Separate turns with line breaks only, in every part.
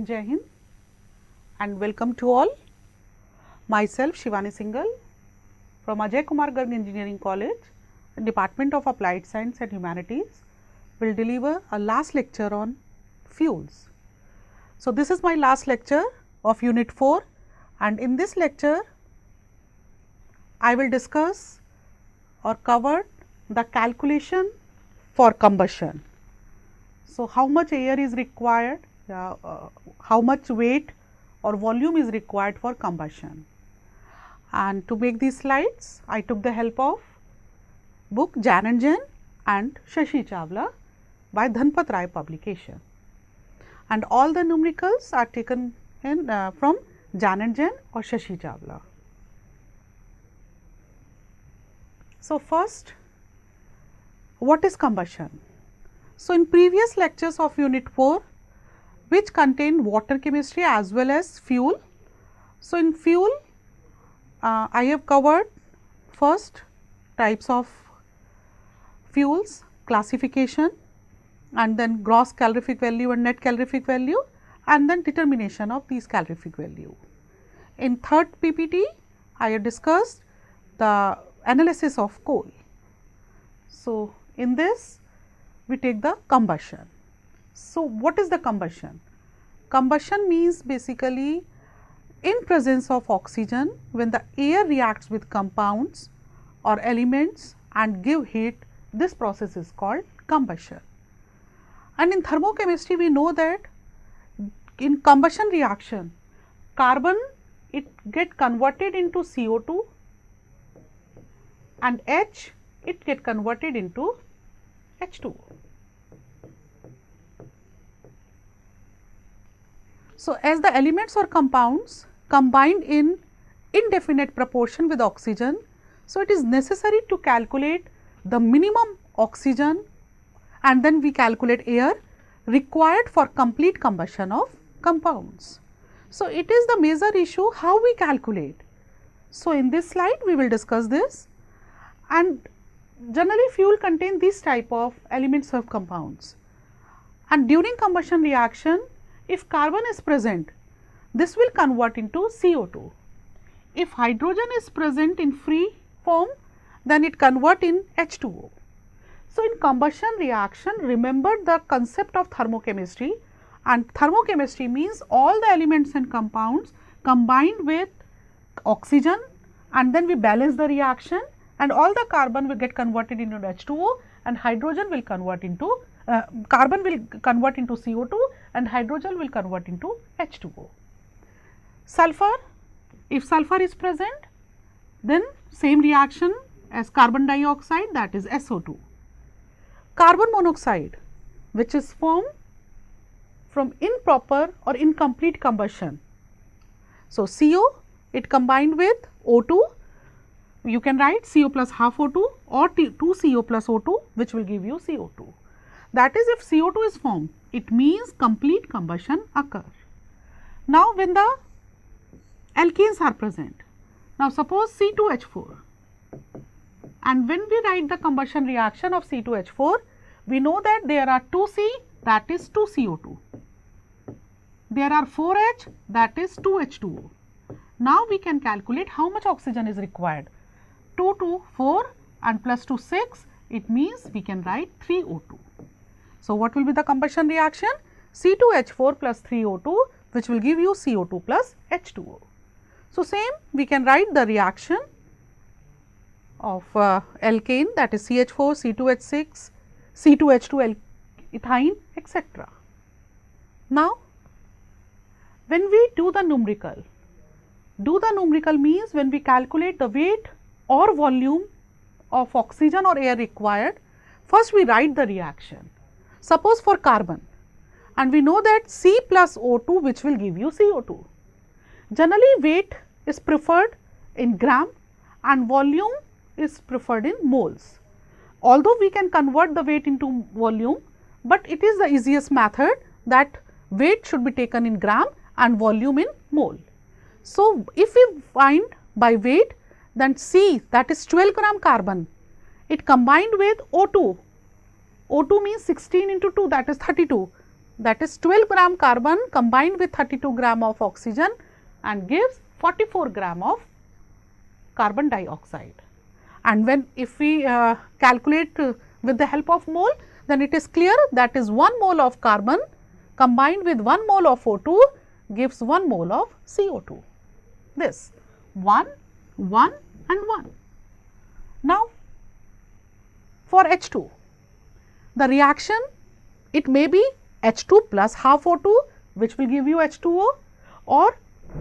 Jai Hind and welcome to all. Myself Shivani Singhal from Ajay Kumar Garg Engineering College, Department of Applied Science and Humanities will deliver a last lecture on fuels. So, this is my last lecture of Unit 4 and in this lecture I will discuss or cover the calculation for combustion. So, how much air is required, how much weight or volume is required for combustion. And to make these slides, I took the help of book Jananjan and Shashi Chawla by Dhanpat Rai publication. And all the numericals are taken in from Jananjan or Shashi Chawla. So, first, what is combustion? So, in previous lectures of Unit 4, which contain water chemistry as well as fuel. So, in fuel, I have covered first types of fuels, classification and then gross calorific value and net calorific value and then determination of these calorific value. In third PPT, I have discussed the analysis of coal. So, in this we take the combustion. So, what is the combustion? Combustion means basically in presence of oxygen when the air reacts with compounds or elements and give heat, this process is called combustion. And in thermochemistry we know that in combustion reaction carbon it get converted into CO2 and H it get converted into H2O. So, as the elements or compounds combined in indefinite proportion with oxygen, so it is necessary to calculate the minimum oxygen and then we calculate air required for complete combustion of compounds. So, it is the major issue how we calculate. So, in this slide we will discuss this, and generally fuel contain these type of elements of compounds, and during combustion reaction if carbon is present, this will convert into CO2. If hydrogen is present in free form, then it convert in H2O. So, in combustion reaction, remember the concept of thermochemistry, and thermochemistry means all the elements and compounds combined with oxygen and then we balance the reaction and all the carbon will get converted into H2O and hydrogen will convert into carbon will convert into CO2 and hydrogen will convert into H2O. Sulfur, if sulfur is present, then same reaction as carbon dioxide, that is SO2. Carbon monoxide, which is formed from improper or incomplete combustion. So, CO it combined with O2, you can write CO plus half O2 or 2CO plus O2 which will give you CO2. That is, if CO2 is formed, it means complete combustion occurs. Now, when the alkanes are present, now suppose C2H4, and when we write the combustion reaction of C2H4, we know that there are 2C, that is 2CO2. There are 4H, that is 2H2O. Now, we can calculate how much oxygen is required. 2 to 4 and plus 2 6, it means we can write 3O2. So, what will be the combustion reaction? C2H4 plus 3O2 which will give you CO2 plus H2O. So, same we can write the reaction of alkane, that is CH4, C2H6, C2H2 ethine, etc. Now, when we do the numerical means when we calculate the weight or volume of oxygen or air required, first we write the reaction. Suppose for carbon, and we know that C plus O2 which will give you CO2. Generally weight is preferred in gram and volume is preferred in moles. Although we can convert the weight into volume, but it is the easiest method that weight should be taken in gram and volume in mole. So, if we find by weight, then C, that is 12 gram carbon, it combined with O2. O2 means 16 into 2, that is 32. that is 12 gram carbon combined with 32 gram of oxygen and gives 44 gram of carbon dioxide. And when if we calculate with the help of mole, then it is clear that is 1 mole of carbon combined with 1 mole of O2 gives 1 mole of CO2. This 1, 1 and 1. Now, for H2, the reaction, it may be H2 plus half O2 which will give you H2O, or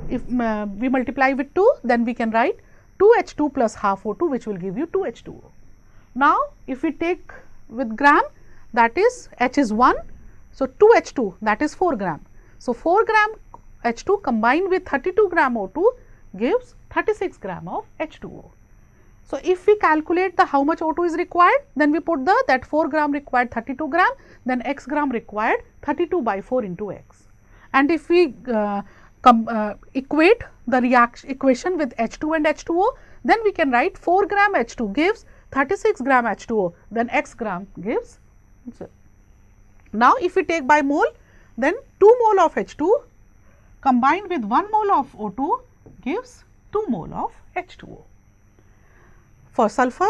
if we multiply with 2, then we can write 2H2 plus half O2 which will give you 2H2O. Now, if we take with gram, that is H is 1, so 2H2 that is 4 gram. So, 4 gram H2 combined with 32 gram O2 gives 36 gram of H2O. So, if we calculate the how much O2 is required, then we put the that 4 gram required 32 gram, then x gram required 32 by 4 into x. And if we equate the equation with H2 and H2O, then we can write 4 gram H2 gives 36 gram H2O, then x gram gives 0. Now, if we take by mole, then 2 mole of H2 combined with 1 mole of O2 gives 2 mole of H2O. For sulfur,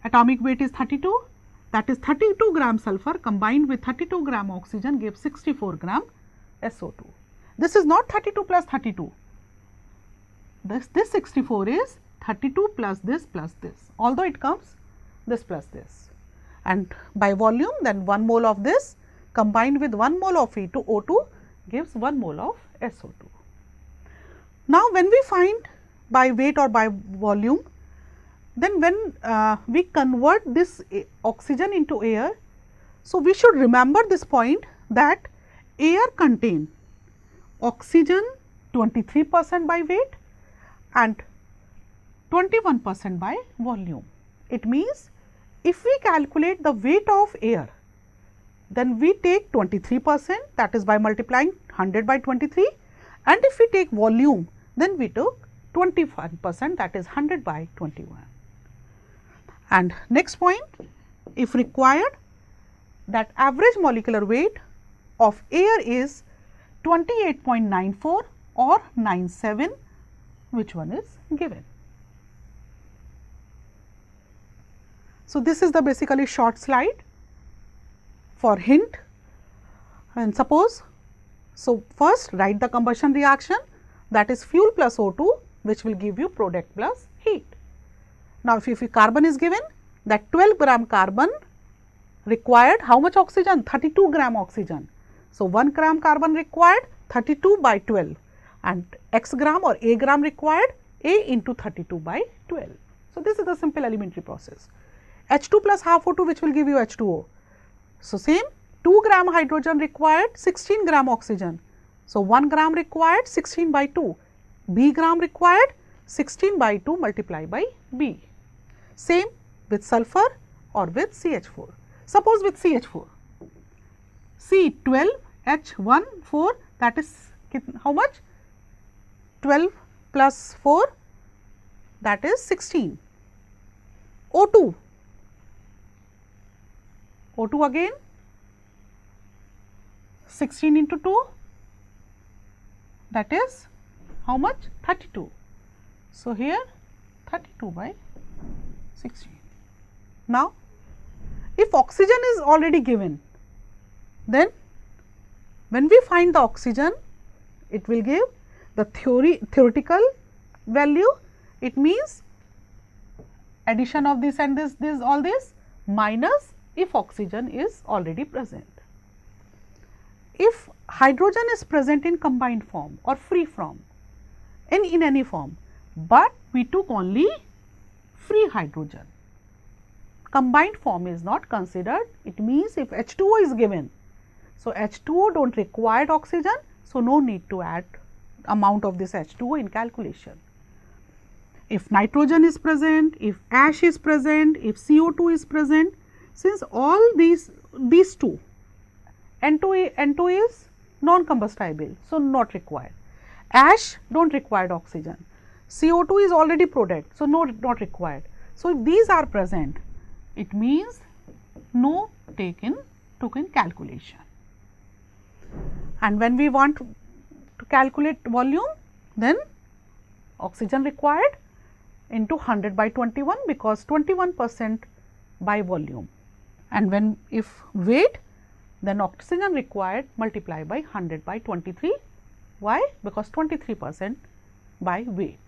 atomic weight is 32, that is 32 gram sulfur combined with 32 gram oxygen gives 64 gram SO2. This is not 32 plus 32, this 64 is 32 plus this, although it comes this plus this. And by volume, then 1 mole of this combined with 1 mole of O2 gives 1 mole of SO2. Now, when we find by weight or by volume, then when we convert this oxygen into air, so we should remember this point that air contain oxygen 23% by weight and 21% by volume. It means, if we calculate the weight of air, then we take 23%, that is by multiplying 100 by 23, and if we take volume, then we took 21%, that is 100 by 21. And next point, if required, that average molecular weight of air is 28.94 or 97, which one is given. So, this is the basically short slide for hint, and suppose, so first write the combustion reaction, that is fuel plus O2 which will give you product plus heat. Now, if carbon is given, that 12 gram carbon required how much oxygen? 32 gram oxygen. So, 1 gram carbon required 32 by 12 and x gram or a gram required a into 32 by 12. So, this is the simple elementary process. H2 plus half O2 which will give you H2O. So, same 2 gram hydrogen required 16 gram oxygen. So, 1 gram required 16 by 2, B gram required 16 by 2 multiplied by B. Same with sulfur or with CH4. Suppose with CH4, C12H14, that is how much? 12 plus 4, that is 16. O2, O2 again 16 into 2, that is how much? 32. So, here 32 by 16. Now, if oxygen is already given, then when we find the oxygen, it will give the theoretical value. It means addition of this and this, all this minus if oxygen is already present. If hydrogen is present in combined form or free form, in any form, but we took only free hydrogen, combined form is not considered. It means if H2O is given, so H2O do not require oxygen, so no need to add amount of this H2O in calculation. If nitrogen is present, if ash is present, if CO2 is present, since all these two, N2 is non-combustible, so not required. Ash do not require oxygen, CO2 is already product, so not required. So, if these are present, it means no took in calculation. and when we want to calculate volume, then oxygen required into 100 by 21, because 21% by volume, and when if weight, then oxygen required multiply by 100 by 23. Why? Because 23% by weight.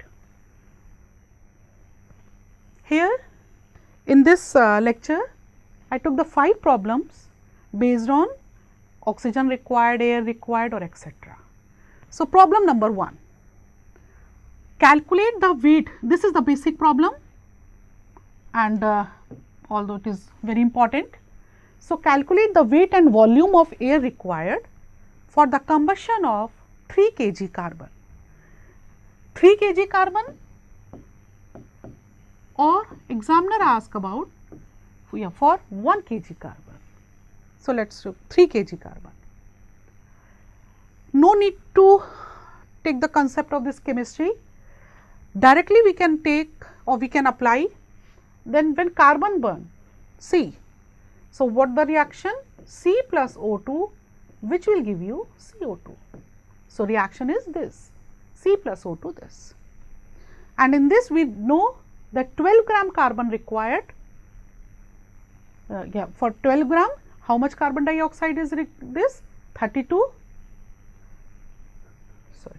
Here in this lecture, I took the 5 problems based on oxygen required, air required, or etc. So, problem number 1, calculate the weight. This is the basic problem, and although it is very important. So, calculate the weight and volume of air required for the combustion of 3 kg carbon. 3 kg carbon, or examiner ask about for 1 kg carbon. So, let us do 3 kg carbon. No need to take the concept of this chemistry, directly we can take or we can apply. Then when carbon burn, C. So, what the reaction? C plus O2, which will give you CO2. So, reaction is this, C plus O2 this, and in this we know that 12 gram carbon required. For 12 gram, how much carbon dioxide is this? 32. Sorry,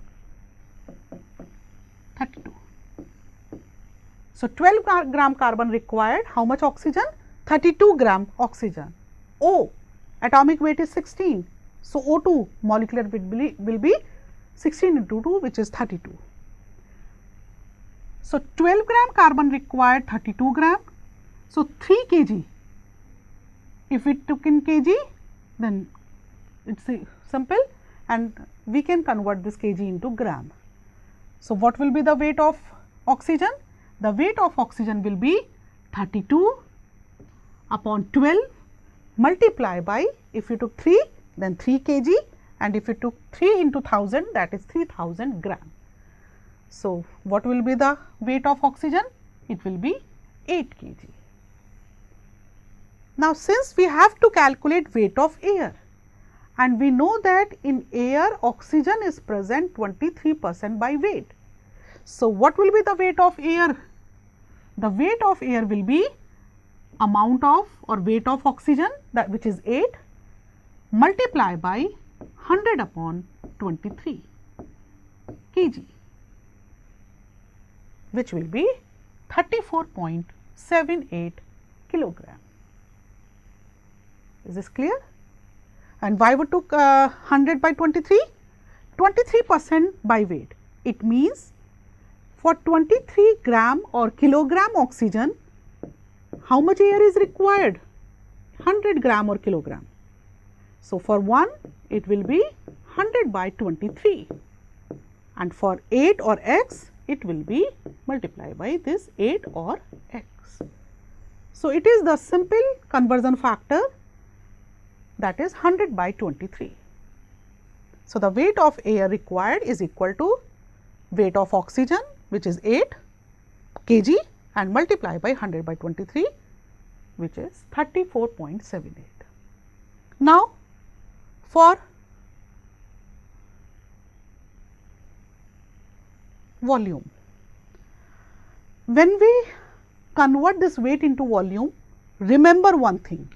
32. So, 12 gram carbon required, how much oxygen? 32 gram oxygen. O, atomic weight is 16. So, O2 molecular weight will be 16 into 2, which is 32. So, 12 gram carbon required 32 gram. So, 3 kg, if we took in kg, then it is simple, and we can convert this kg into gram. So, what will be the weight of oxygen? The weight of oxygen will be 32 upon 12 multiply by, if you took 3, then 3 kg, and if you took 3 into 1000, that is 3000 gram. So, what will be the weight of oxygen? It will be 8 kg. Now, since we have to calculate weight of air, and we know that in air oxygen is present 23% by weight. So, what will be the weight of air? The weight of air will be amount of or weight of oxygen, that which is 8 multiply by 100 upon 23 kg, which will be 34.78 kilogram. Is this clear? And why we took 100 by 23? 23% by weight. It means for 23 gram or kilogram oxygen, how much air is required? 100 gram or kilogram. So, for 1 it will be 100 by 23, and for 8 or x it will be multiplied by this 8 or x. So, it is the simple conversion factor, that is 100 by 23. So, the weight of air required is equal to weight of oxygen, which is 8 kg, and multiply by 100 by 23, which is 34.78. Now, for volume, when we convert this weight into volume, remember one thing,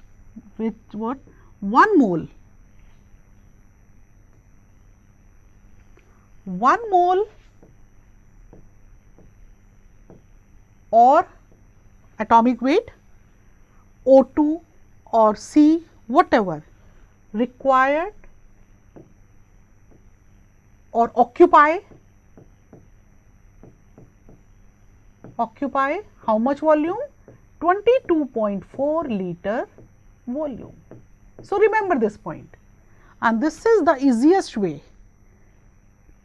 which what? 1 mole or atomic weight, O2 or C, whatever required or occupy how much volume? 22.4 liter volume. So, remember this point, and this is the easiest way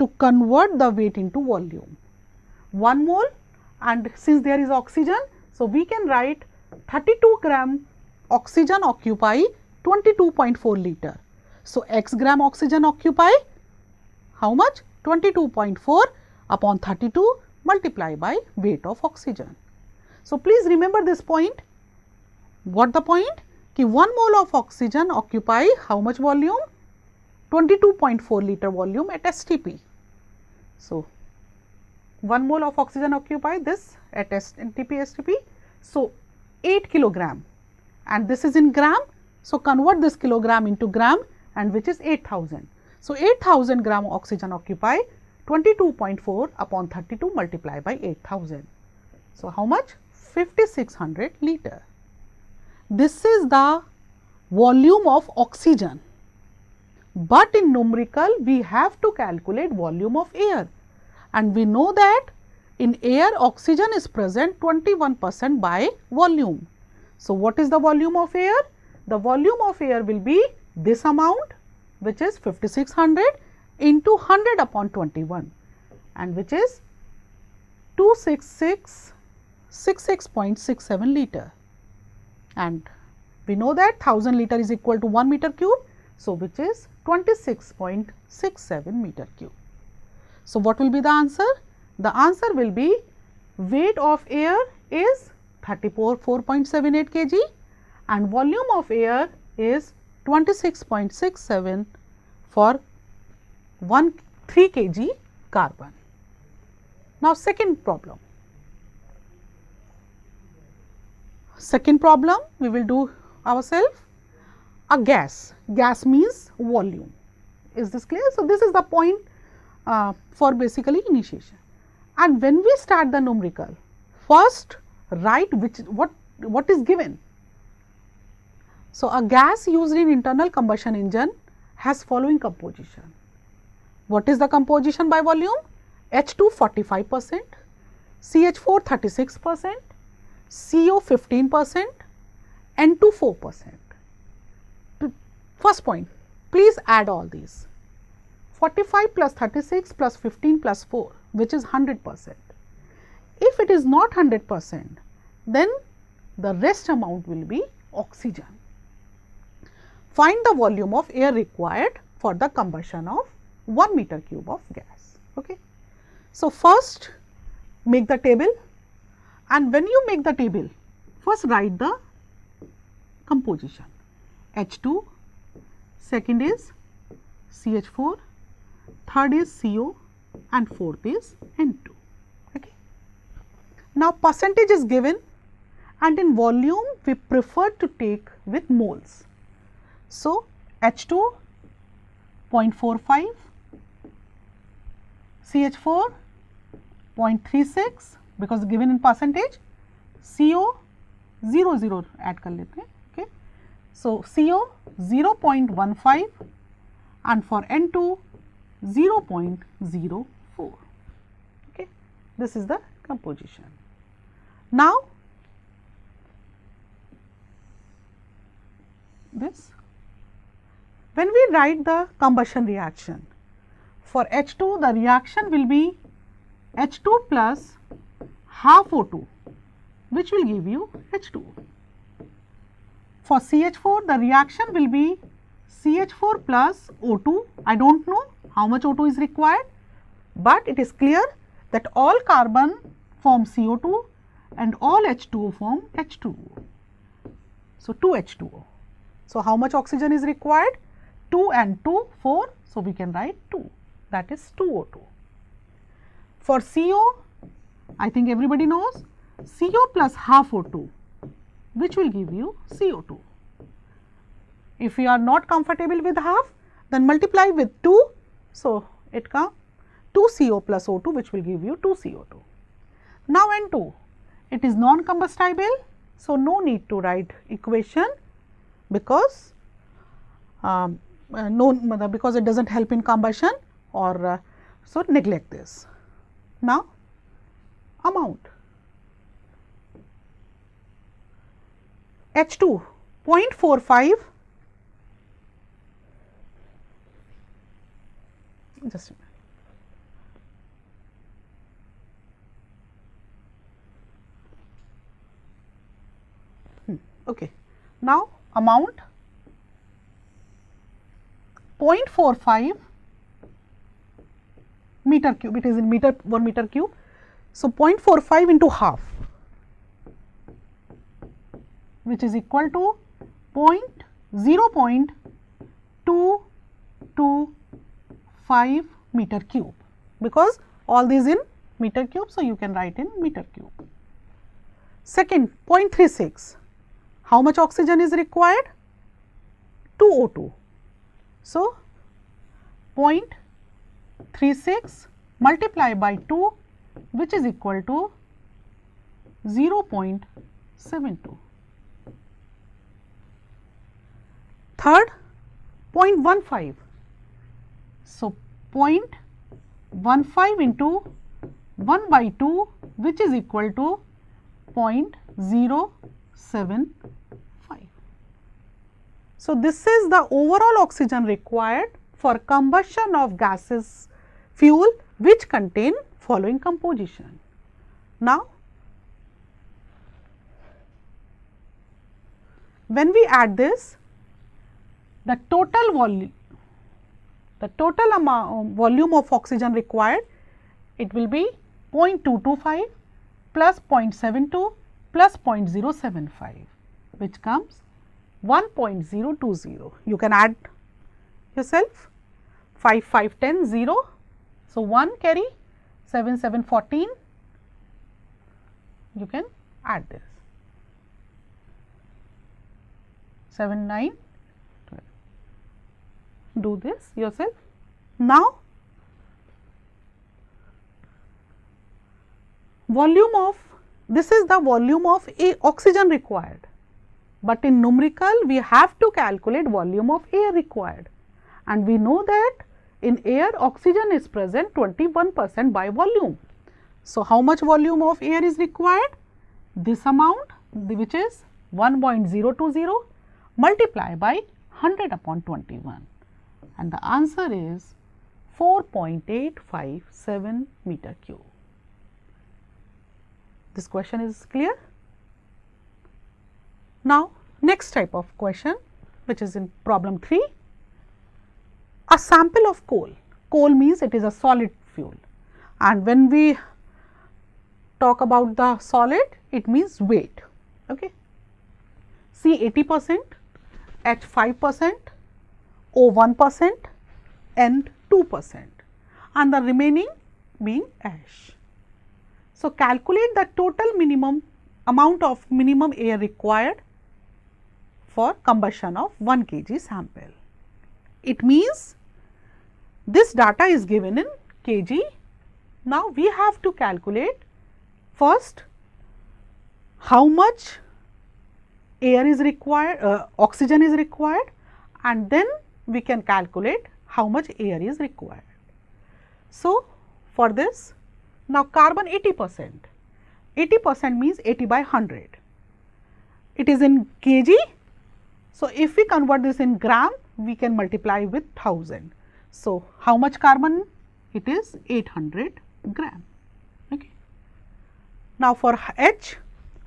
to convert the weight into volume. 1 mole, and since there is oxygen, so we can write 32 gram oxygen occupy 22.4 liter. So, x gram oxygen occupy how much? 22.4 upon 32 multiply by weight of oxygen. So, please remember this point. What the point? Ki 1 mole of oxygen occupy how much volume? 22.4 liter volume at STP. So, 1 mole of oxygen occupy this at STP STP. So, 8 kilogram, and this is in gram. So, convert this kilogram into gram, and which is 8000. So, 8000 gram oxygen occupy 22.4 upon 32 multiplied by 8000. So, how much? 5600 liter. This is the volume of oxygen, but in numerical we have to calculate volume of air, and we know that in air oxygen is present 21% by volume. So, what is the volume of air? The volume of air will be this amount, which is 5600 into 100 upon 21, and which is 26666.67 liter, and we know that 1000 liter is equal to 1 meter cube. So, which is 26.67 meter cube. So, what will be the answer? The answer will be weight of air is 4.78 kg and volume of air is 26.67 for 3 kg carbon. Now, second problem. Second problem we will do ourselves. A gas means volume. Is this clear? So, this is the point for basically initiation. And when we start the numerical, first write what is given. So, a gas used in internal combustion engine has following composition. What is the composition by volume? H2 45%, CH4 36%, CO 15%, N2 4%. First point, please add all these. 45 plus 36 plus 15 plus 4, which is 100%. If it is not 100%, then the rest amount will be oxygen. Find the volume of air required for the combustion of 1 meter cube of gas. Okay. So, first make the table, and when you make the table, first write the composition. H2, second is CH4, third is CO, and fourth is N2. Okay. Now, percentage is given, and in volume we prefer to take with moles. So, H2 0.45, CH4 0.36 because given in percentage, CO 0 add कर लेते हैं. Okay. So, CO 0.15 and for N2 0.04. Okay. This is the composition. Now, this when we write the combustion reaction, for H2 the reaction will be H2 plus half O2, which will give you H2. For CH4 the reaction will be CH4 plus O2. I do not know how much O2 is required, but it is clear that all carbon form CO2 and all H2O form H2O. So, 2 H2O. So, how much oxygen is required? 2 and 2, 4. So, we can write 2, that is 2O2. For CO, I think everybody knows, CO plus half O2, which will give you CO2. If you are not comfortable with half, then multiply with 2. So, it comes 2 CO plus O2, which will give you 2 CO2. Now, N2, it is non-combustible. So, no need to write equation because because it does not help in combustion, or so neglect this. Now, amount H2 0.45, just a minute. Okay. Now, amount 0.45 meter cube, it is in 1 meter cube. So, 0.45 into half, which is equal to 0.2 0.25 meter cube, because all these in meter cube. So, you can write in meter cube. Second, 0.36, how much oxygen is required? 2 O2. So, 0.36 multiplied by 2, which is equal to 0.72. Third, 0.15. So, 0.15 into 1 by 2, which is equal to 0.075. So, this is the overall oxygen required for combustion of gases fuel which contain following composition. Now, when we add this, the total volume of oxygen required, it will be 0.225 plus 0.72 plus 0.075, which comes 1.020. You can add yourself 5, 5, 10, 0. So, 1 carry 7, 7, 14. You can add this 7, 9, 12. Do this yourself. Now, volume of, this is the volume of oxygen required, but in numerical we have to calculate volume of air required, and we know that in air oxygen is present 21% by volume. So, how much volume of air is required? This amount, which is 1.020 multiplied by 100 upon 21, and the answer is 4.857 meter cube. This question is clear? Now, next type of question, which is in problem 3. A sample of coal. Coal means it is a solid fuel, and when we talk about the solid, it means weight. Okay. C 80%, H 5%, O 1%, N 2%, and the remaining being ash. So, calculate the total minimum amount of minimum air required for combustion of 1 kg sample. It means this data is given in kg. Now, we have to calculate first how much air is required, oxygen is required, and then we can calculate how much air is required. So, for this, now carbon 80%, 80% means 80 by 100, it is in kg. So, if we convert this in gram, we can multiply with 1000. So, how much carbon? It is 800 gram. Okay. Now, for H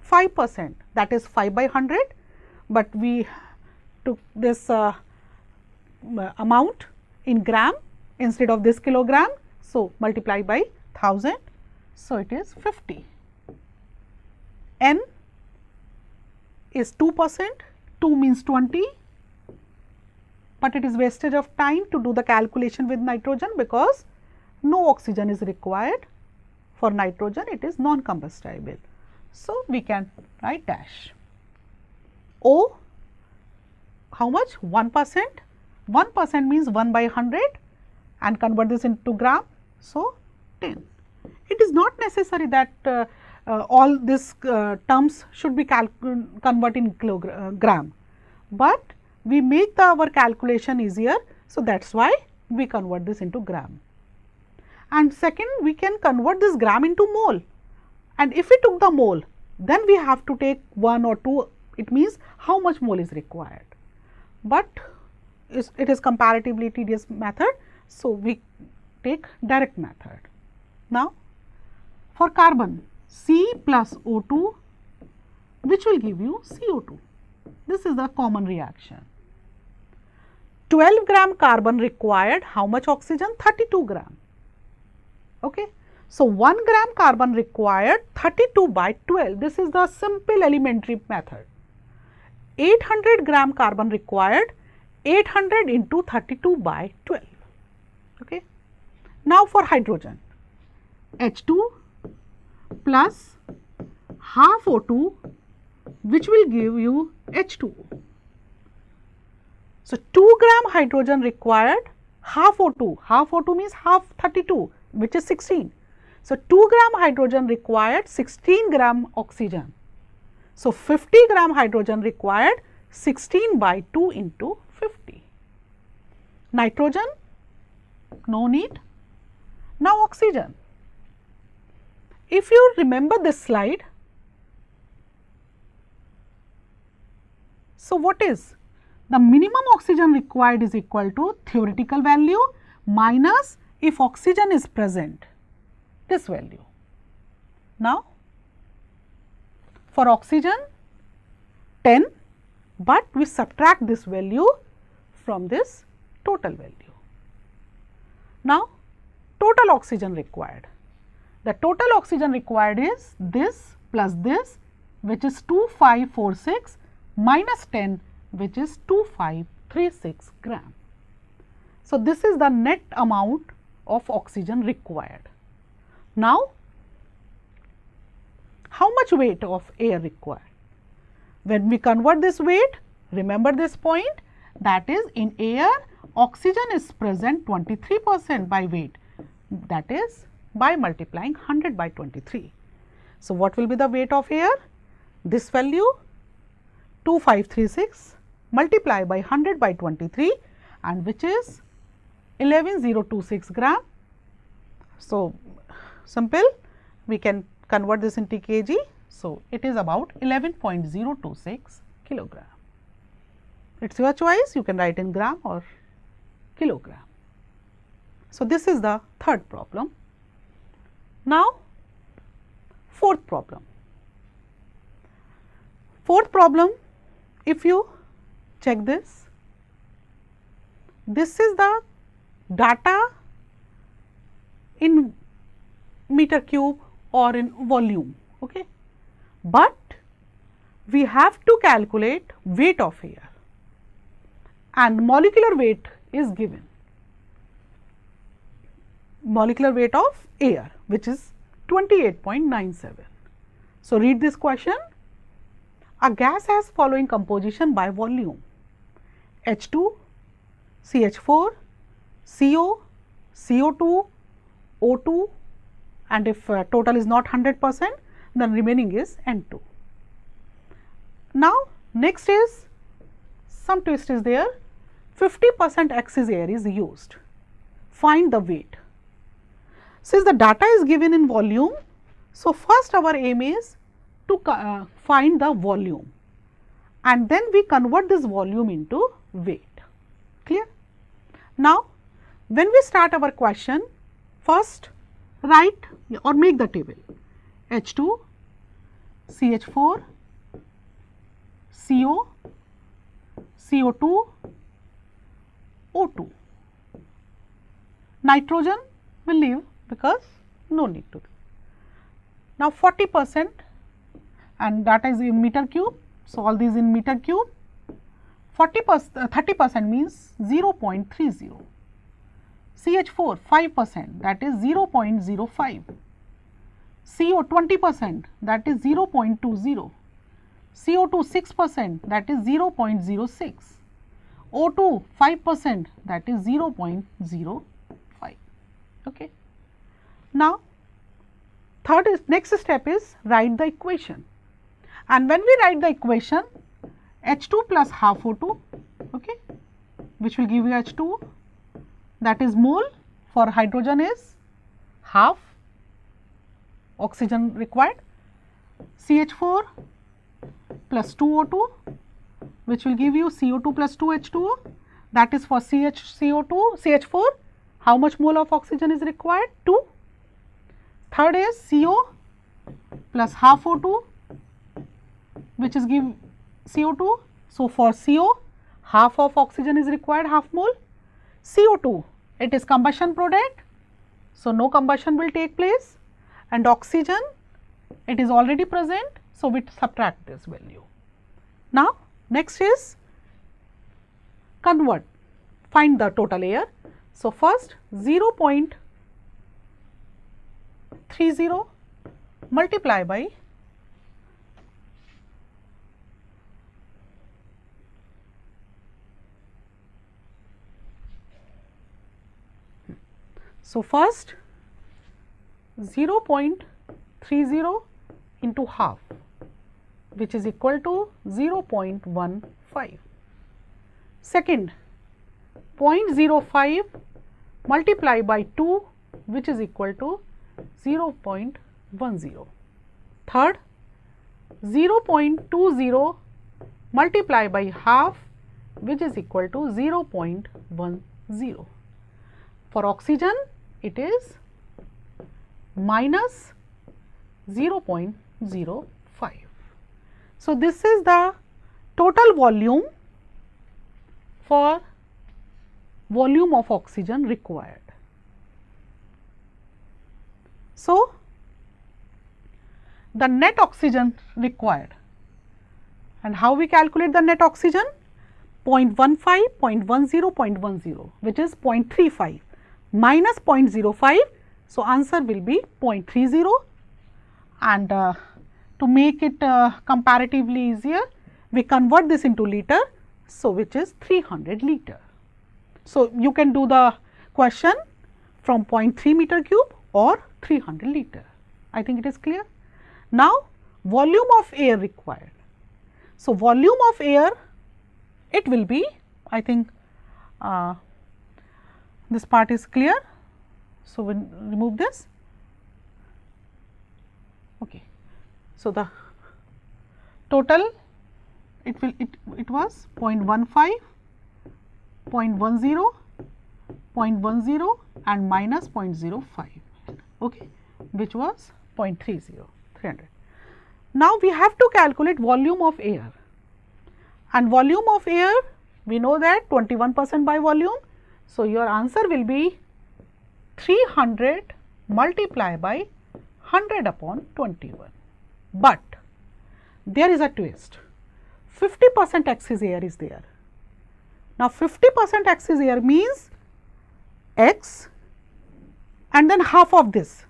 5%, that is 5 by 100, but we took this amount in gram instead of this kilogram. So, multiply by 1000. So, it is 50. N is 2%, 2 means 20, but it is wastage of time to do the calculation with nitrogen, because no oxygen is required. For nitrogen, it is non-combustible. So, we can write dash. O, how much? 1%. 1% means 1 by 100, and convert this into gram. So, 10. It is not necessary that all these terms should be converted in kilogram, but we make our calculation easier. So, that is why we convert this into gram. And second, we can convert this gram into mole, and if we took the mole, then we have to take 1 or 2, it means how much mole is required, but it is comparatively tedious method. So, we take direct method. Now, for carbon, C plus O2, which will give you CO2. This is the common reaction. 12 gram carbon required, how much oxygen? 32 gram. Okay. So, 1 gram carbon required 32 by 12, this is the simple elementary method. 800 gram carbon required, 800 into 32 by 12. Okay. Now, for hydrogen, H2 plus half O2, which will give you H2O. So, 2 gram hydrogen required, half O2 means half 32, which is 16. So, 2 gram hydrogen required 16 gram oxygen. So, 50 gram hydrogen required 16 by 2 into 50. Nitrogen, no need. Now, oxygen. If you remember this slide, so what is the minimum oxygen required is equal to theoretical value minus if oxygen is present, this value. Now, for oxygen 10, but we subtract this value from this total value. Now, total oxygen required. The total oxygen required is this plus this, which is 2546 minus 10, which is 2536 gram. So, this is the net amount of oxygen required. Now, how much weight of air required? When we convert this weight, remember this point, that is in air oxygen is present 23% by weight, that is by multiplying 100 by 23. So, what will be the weight of air? This value 2536 multiply by 100 by 23 and which is 11026 gram. So, simple, we can convert this into kg. So, it is about 11.026 kilogram. It is your choice, you can write in gram or kilogram. So, this is the third problem. Now, fourth problem. Fourth problem, if you check this, this is the data in meter cube or in volume, okay. But we have to calculate weight of air and molecular weight is given, molecular weight of air which is 28.97. So, read this question. A gas has following composition by volume: H2, CH4, CO, CO2, O2, and if total is not 100%, then remaining is N2. Now, next is some twist is there, 50% excess air is used. Find the weight. Since the data is given in volume, so first our aim is to find the volume and then we convert this volume into weight. Clear? Now, when we start our question, first write or make the table H2, CH4, CO, CO2, O2. Nitrogen will leave because no need to. Now, 40% and data is in meter cube. So, all these in meter cube, 30% means 0.30, CH4 5% that is 0.05, CO 20% that is 0.20, CO2 6% that is 0.06, O2 5% that is 0.05. Okay. Now, next step is write the equation, and when we write the equation, H2 plus half O2, okay, which will give you H2, that is mole, for hydrogen is half oxygen required, CH4 plus 2O2, which will give you CO2 plus 2H2O, that is for CH4, how much mole of oxygen is required? 2. Third is CO plus half O2, which is give CO2. So, for CO, half of oxygen is required, half mole. CO2, it is combustion product, so no combustion will take place, and oxygen, it is already present, so we subtract this value. Now, next is convert, find the total air. So, first 0.30 multiply by so first 0.30 into half, which is equal to 0.15. Second, 0.05 multiply by 2, which is equal to 0.10. Third, 0.20 multiply by half, which is equal to 0.10. For oxygen, it is minus 0.05. So, this is the total volume for volume of oxygen required. So, the net oxygen required, and how we calculate the net oxygen? 0.15, 0.10, 0.10, which is 0.35 minus 0.05. So, answer will be 0.30, and to make it comparatively easier, we convert this into liter, so which is 300 liter. So, you can do the question from 0.3 meter cube or 300 liter. I think it is clear. Now, volume of air required. So, volume of air, it will be, I think this part is clear. So, we will remove this. Okay. So, the total it was 0.15, 0.10, 0.10 and minus 0.05, okay, which was 0.30, 300. Now, we have to calculate volume of air, and volume of air we know that 21% by volume. So, your answer will be 300 multiplied by 100 upon 21. But there is a twist, 50% excess air is there. Now, 50% excess air means x and then half of this.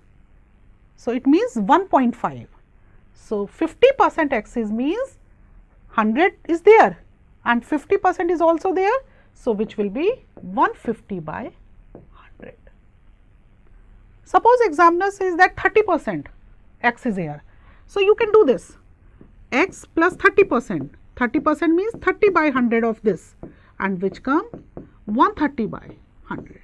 So, it means 1.5. So, 50% excess means 100 is there and 50% is also there. So, which will be 150 by 100. Suppose examiner says that 30% x is air. So, you can do this, x plus 30%, 30% means 30 by 100 of this, and which come 130 by 100.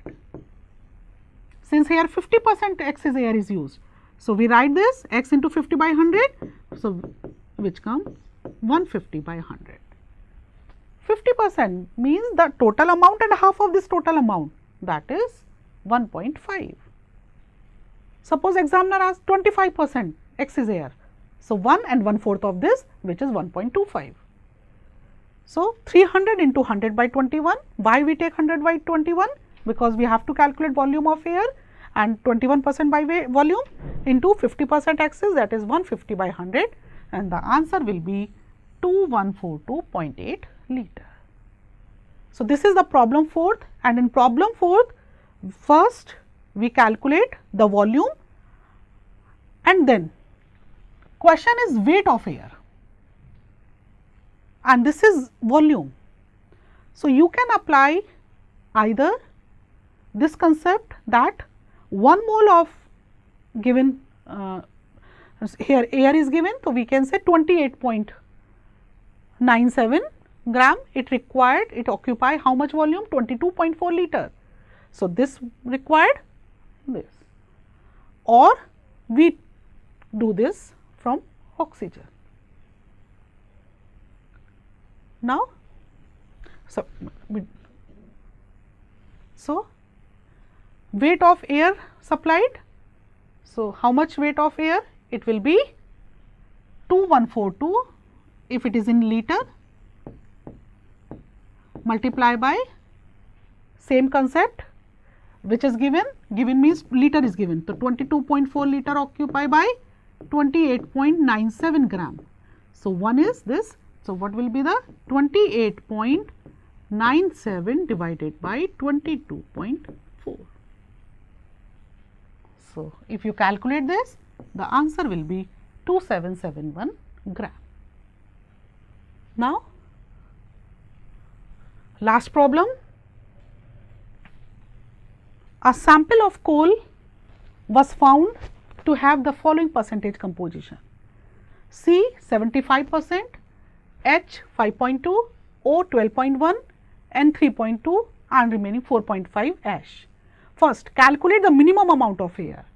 Since here 50% x is air is used. So, we write this x into 50 by 100, so which comes 150 by 100. 50% means the total amount and half of this total amount, that is 1.5. Suppose examiner asks 25% x is air. So, 1 and 1/4 of this, which is 1.25. So, 300 into 100 by 21. Why we take 100 by 21? Because we have to calculate volume of air, and 21% by volume into 50% excess, that is 150 by 100, and the answer will be 2142.8 liter. So, this is the problem 4th, and in problem 4th, first we calculate the volume, and then question is weight of air, and this is volume. So, you can apply either this concept that 1 mole of given here air is given, so we can say 28.97 gram it required, it occupy how much volume? 22.4 liter. So, this required this, or we do this from oxygen. Now, so weight of air supplied. So, how much weight of air? It will be 2142 if it is in liter, multiply by same concept which is given means liter is given. So, 22.4 liter occupied by 28.97 gram. So, one is this. So, what will be the 28.97 97 divided by 22.4. So, if you calculate this, the answer will be 2771 gram. Now, last problem. A sample of coal was found to have the following percentage composition: C 75%, H 5.2, O 12.1, N 3.2 and remaining 4.5 ash. First, calculate the minimum amount of air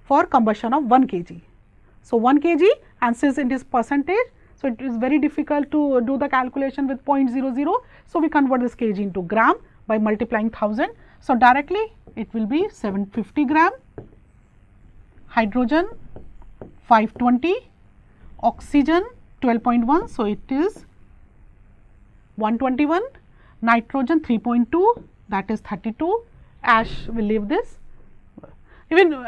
for combustion of 1 kg. So, 1 kg, and since it is percentage, so it is very difficult to do the calculation with 0.00. So, we convert this kg into gram by multiplying 1000. So, directly it will be 750 gram, hydrogen 520, oxygen 12.1. So, it is 121, nitrogen 3.2, that is 32, ash will leave this. Even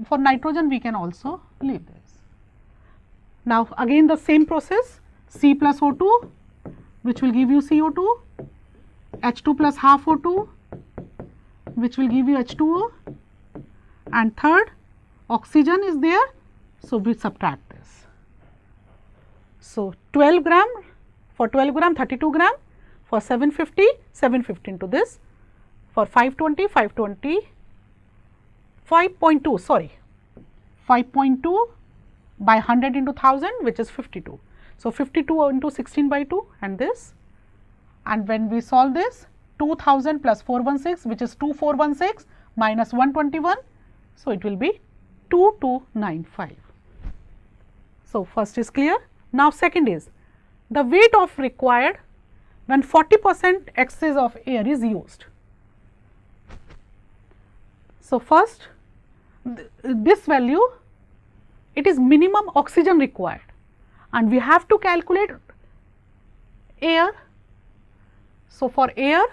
for nitrogen we can also leave this. Now, again the same process, C plus O2 which will give you CO2, H2 plus half O2 which will give you H2O, and third oxygen is there. So, we subtract this. So, 12 gram, for 12 gram 32 gram, for 750 into this, for 520 5.2, sorry, 5.2 by 100 into 1000 which is 52. So, 52 into 16 by 2 and this, and when we solve this, 2000 plus 416 which is 2416 minus 121. So, it will be 2295. So, first is clear. Now, second is the weight of required when 40% excess of air is used. So, first this value, it is minimum oxygen required and we have to calculate air. So, for air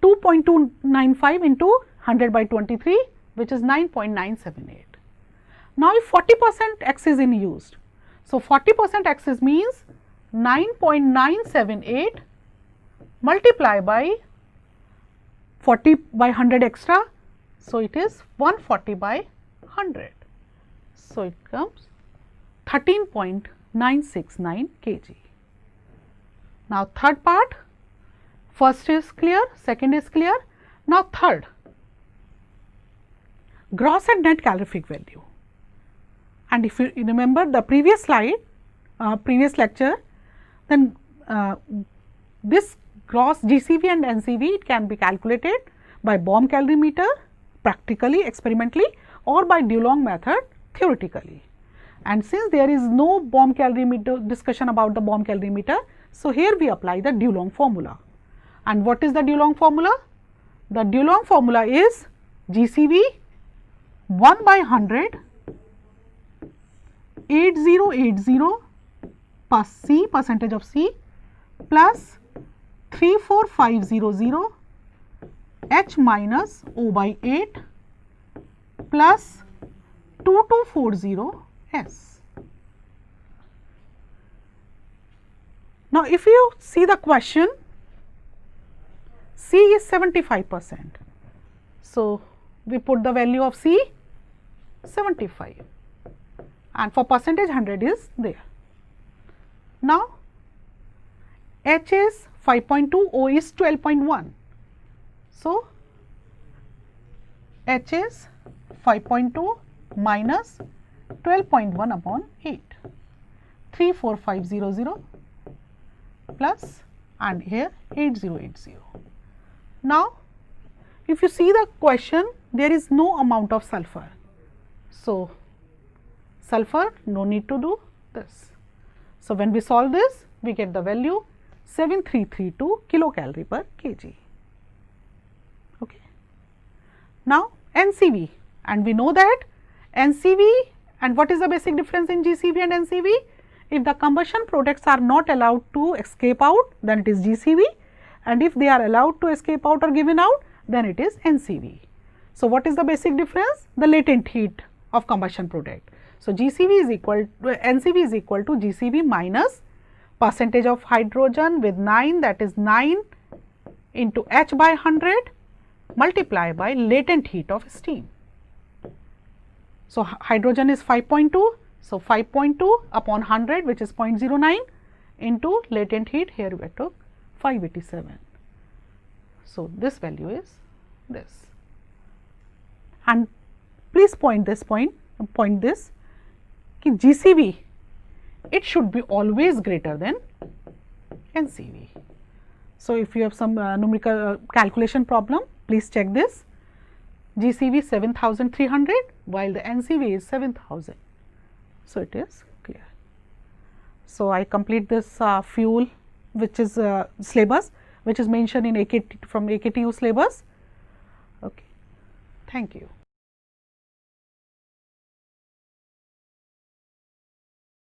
2.295 into 100 by 23 which is 9.978. Now, if 40% X is in used, so 40% X is means 9.978 multiply by 40 by 100 extra. So, it is 140 by 100. So, it comes 13.969 kg. Now, third part, first is clear, second is clear. Now, third, gross and net calorific value. And if you remember the previous slide, previous lecture, then this gross GCV and NCV, it can be calculated by Bohm calorimeter practically, experimentally, or by Dulong method theoretically. And since there is no Bohm calorimeter discussion about the Bohm calorimeter, so here we apply the Dulong formula. And what is the Dulong formula? The Dulong formula is GCV 1 by 100 8080 plus C, percentage of C, plus 34500 H minus O by 8 plus 2240 S. Now, if you see the question, C is 75%. So, we put the value of C 75 and for percentage 100 is there. Now, H is 5.2, O is 12.1. So, H is 5.2 minus 12.1 upon 8, 34500 plus and here 8080. Now, if you see the question, there is no amount of sulfur. So, sulfur no need to do this. So, when we solve this, we get the value 7332 kilocalorie per kg. Okay. Now, NCV, and we know that NCV, and what is the basic difference in GCV and NCV? If the combustion products are not allowed to escape out, then it is GCV, and if they are allowed to escape out or given out, then it is NCV. So, what is the basic difference? The latent heat of combustion product. So, GCV is equal to NCV is equal to GCV minus percentage of hydrogen with 9, that is 9 into H by 100 multiply by latent heat of steam. So, hydrogen is 5.2. So, 5.2 upon 100, which is 0.09 into latent heat, here we took 587. So, this value is this, and please point this ki GCV, it should be always greater than NCV. So, if you have some numerical calculation problem, please check this. GCV 7300 while the NCV is 7000. So, it is clear. So, I complete this fuel which is syllabus, which is mentioned in AKT from AKTU syllabus. Okay. Thank you.